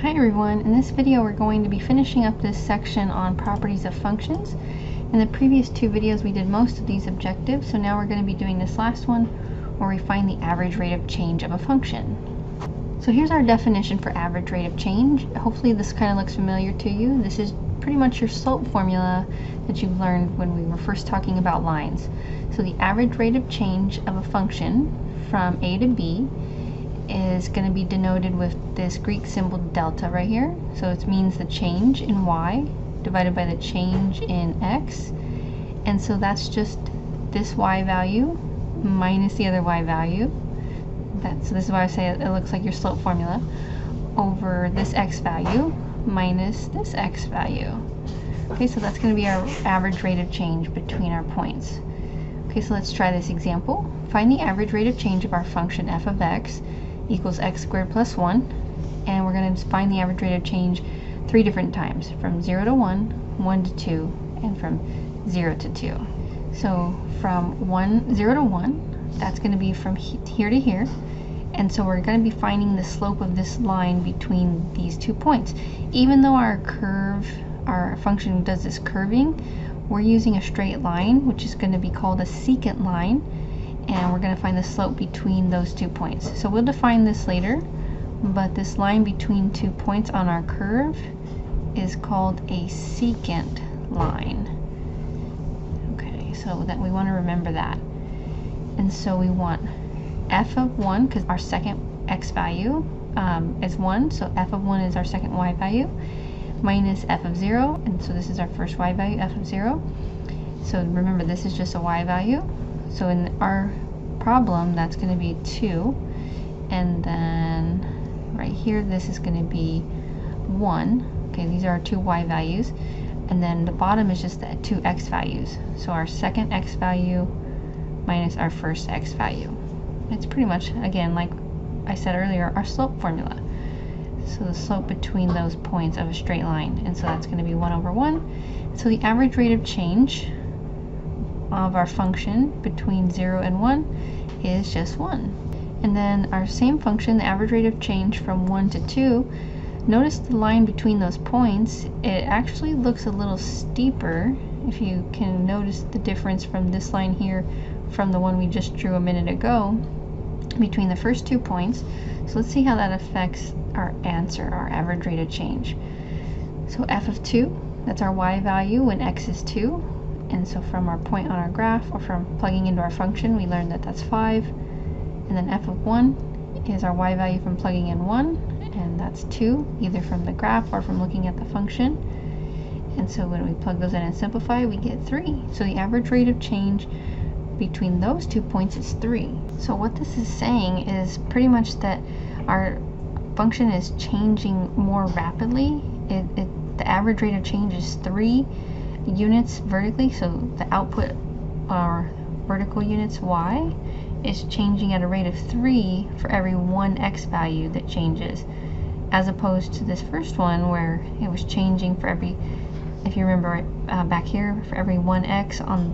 Hi everyone, in this video we're going to be finishing up this section on properties of functions. In the previous two videos we did most of these objectives, so now we're going to be doing this last one where we find the average rate of change of a function. So here's our definition for average rate of change. Hopefully this kind of looks familiar to you. This is pretty much your slope formula that you've learned when we were first talking about lines. So the average rate of change of a function from A to B is going to be denoted with this Greek symbol delta right here. So it means the change in y divided by the change in x. And so that's just this y value minus the other y value. So this is why I say it looks like your slope formula, over this x value minus this x value. Okay, so that's going to be our average rate of change between our points. Okay, so let's try this example. Find the average rate of change of our function f of x equals x squared plus 1, and we're going to find the average rate of change 3 different times, from 0 to 1, 1 to 2, and from 0 to 2. So from 0 to 1, that's going to be from here to here, and so we're going to be finding the slope of this line between these 2 points. Even though our function does this curving, we're using a straight line, which is going to be called a secant line, and we're going to find the slope between those 2 points. So we'll define this later, but this line between 2 points on our curve is called a secant line. Okay, so that we want to remember that. And so we want f of 1, because our second x value is 1, so f of 1 is our second y value, minus f of 0, and so this is our first y value, f of 0. So remember, this is just a y value. So in our problem, that's going to be 2, and then right here, this is going to be 1. Okay, these are our 2 y values, and then the bottom is just the 2 x values. So our second x value minus our first x value. It's pretty much, again, like I said earlier, our slope formula. So the slope between those points of a straight line, and so that's going to be 1 over 1. So the average rate of change of our function between 0 and 1 is just 1. And then our same function, the average rate of change from 1 to 2, notice the line between those points, it actually looks a little steeper, if you can notice the difference from this line here from the one we just drew a minute ago between the first 2 points. So let's see how that affects our answer, our average rate of change. So f of 2, that's our y value when x is 2. And so from our point on our graph, or from plugging into our function, we learned that that's 5. And then f of 1 is our y value from plugging in 1, and that's 2, either from the graph or from looking at the function. And so when we plug those in and simplify, we get 3. So the average rate of change between those 2 points is 3. So what this is saying is pretty much that our function is changing more rapidly. The average rate of change is 3 units vertically, so the output, our vertical units y, is changing at a rate of 3 for every 1 x value that changes, as opposed to this first one where it was changing for every, if you remember back here, for every 1 x on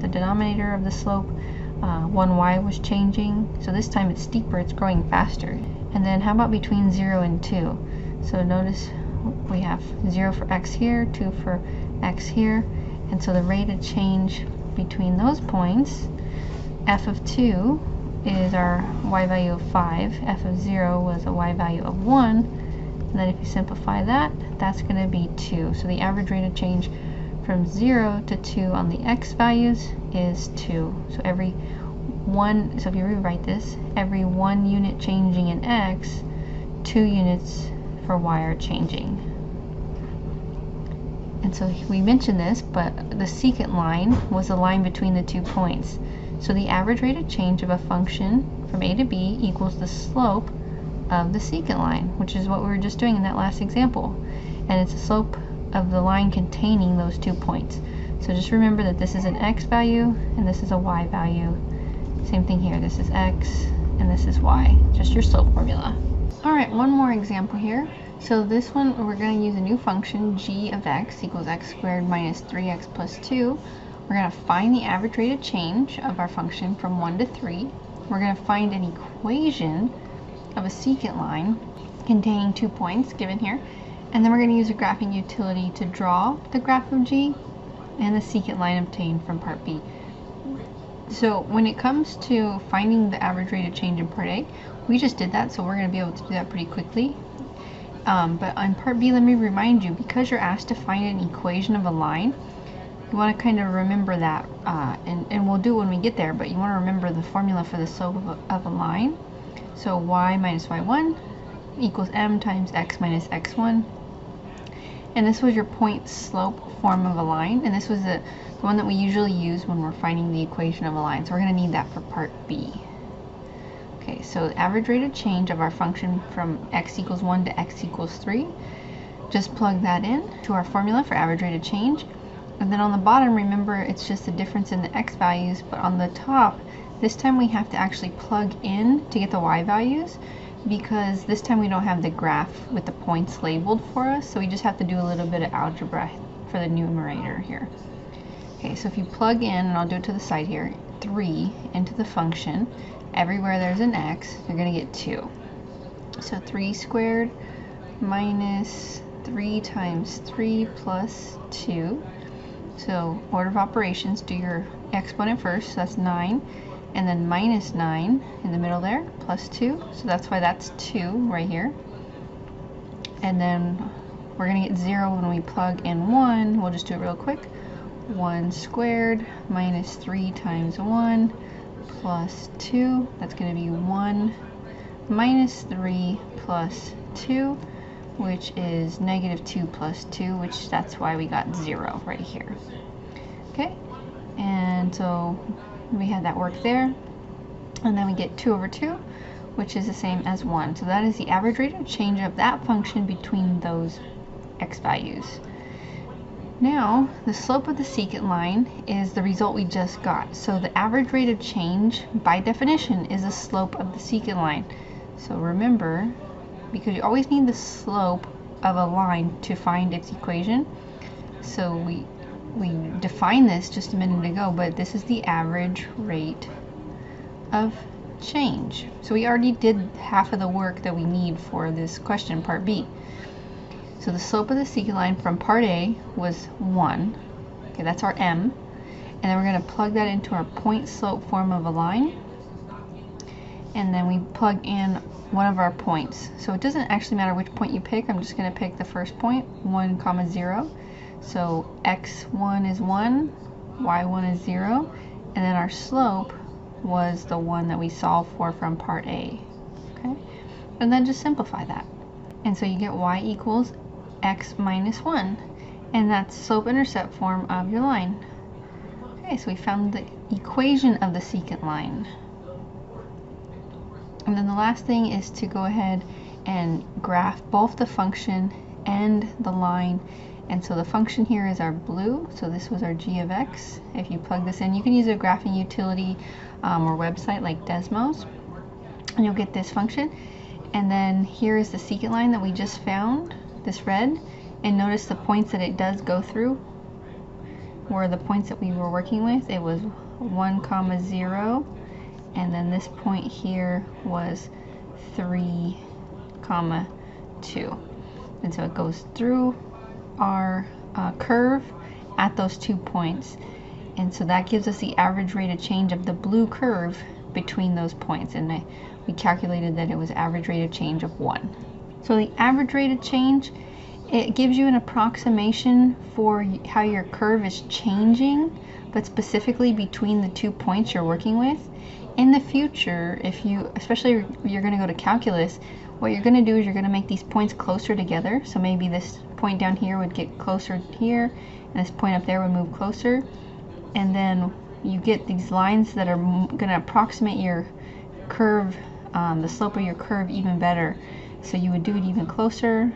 the denominator of the slope, 1 y was changing. So this time it's steeper, it's growing faster. And then how about between 0 and 2? So notice we have 0 for x here, 2 for x here, and so the rate of change between those points, f of 2 is our y value of 5, f of 0 was a y value of 1, and then if you simplify that, that's going to be 2. So the average rate of change from 0 to 2 on the x values is 2. So every one, so if you rewrite this, every 1 unit changing in x, 2 units for y are changing. And so we mentioned this, but the secant line was the line between the 2 points. So the average rate of change of a function from A to B equals the slope of the secant line, which is what we were just doing in that last example. And it's the slope of the line containing those 2 points. So just remember that this is an x value and this is a y value. Same thing here, this is x and this is y, just your slope formula. Alright, one more example here. So this one, we're going to use a new function, g of x equals x squared minus 3x plus 2. We're going to find the average rate of change of our function from 1 to 3. We're going to find an equation of a secant line containing 2 points given here. And then we're going to use a graphing utility to draw the graph of G and the secant line obtained from part B. So when it comes to finding the average rate of change in part A, we just did that, so we're going to be able to do that pretty quickly. But on part B, let me remind you, because you're asked to find an equation of a line, you want to kind of remember that, and we'll do it when we get there, but you want to remember the formula for the slope of a line. So y minus y1 equals m times x minus x1. And this was your point slope form of a line, and this was the one that we usually use when we're finding the equation of a line. So we're going to need that for part B. Okay, so the average rate of change of our function from x equals 1 to x equals 3. Just plug that in to our formula for average rate of change. And then on the bottom, remember, it's just the difference in the x values, but on the top, this time we have to actually plug in to get the y values, because this time we don't have the graph with the points labeled for us, so we just have to do a little bit of algebra for the numerator here. Okay, so if you plug in, and I'll do it to the side here, 3 into the function, everywhere there's an x, you're going to get 2. So 3 squared minus 3 times 3 plus 2. So order of operations, do your exponent first, so that's 9. And then minus 9 in the middle there, plus 2. So that's why that's 2 right here. And then we're going to get 0 when we plug in 1. We'll just do it real quick. 1 squared minus 3 times 1 plus 2. That's going to be 1 minus 3 plus 2, which is negative 2 plus 2, which that's why we got 0 right here. Okay, and so we had that work there, and then we get 2 over 2, which is the same as 1. So that is the average rate of change of that function between those x values. Now, the slope of the secant line is the result we just got. So the average rate of change, by definition, is the slope of the secant line. So remember, because you always need the slope of a line to find its equation. So we defined this just a minute ago, but this is the average rate of change. So we already did half of the work that we need for this question, part B. So the slope of the secant line from part A was 1. Okay, that's our m. And then we're going to plug that into our point slope form of a line. And then we plug in one of our points. So it doesn't actually matter which point you pick. I'm just going to pick the first point, 1, 0. So x1 is 1, y1 is 0, and then our slope was the one that we solved for from part A. Okay, and then just simplify that. And so you get y equals x minus 1, and that's slope-intercept form of your line. Okay, so we found the equation of the secant line. And then the last thing is to go ahead and graph both the function and the line. And so the function here is our blue, so this was our g of x. If you plug this in, you can use a graphing utility or website like Desmos, and you'll get this function. And then here is the secant line that we just found, this red, and notice the points that it does go through were the points that we were working with. It was 1, 0, and then this point here was 3, 2. And so it goes through our curve at those 2 points, and so that gives us the average rate of change of the blue curve between those points, and we calculated that it was average rate of change of 1. So the average rate of change, it gives you an approximation for how your curve is changing, but specifically between the 2 points you're working with. In the future, if you, especially if you're going to go to calculus, what you're going to do is you're going to make these points closer together. So maybe this point down here would get closer here, and this point up there would move closer. And then you get these lines that are going to approximate your curve, the slope of your curve even better. So you would do it even closer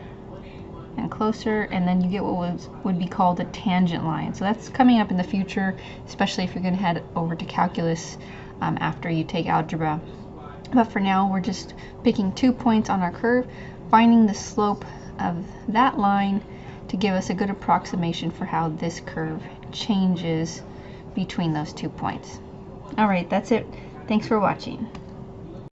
and closer, and then you get what would be called a tangent line. So that's coming up in the future, especially if you're going to head over to calculus after you take algebra. But for now, we're just picking 2 points on our curve, finding the slope of that line to give us a good approximation for how this curve changes between those 2 points. All right, that's it. Thanks for watching.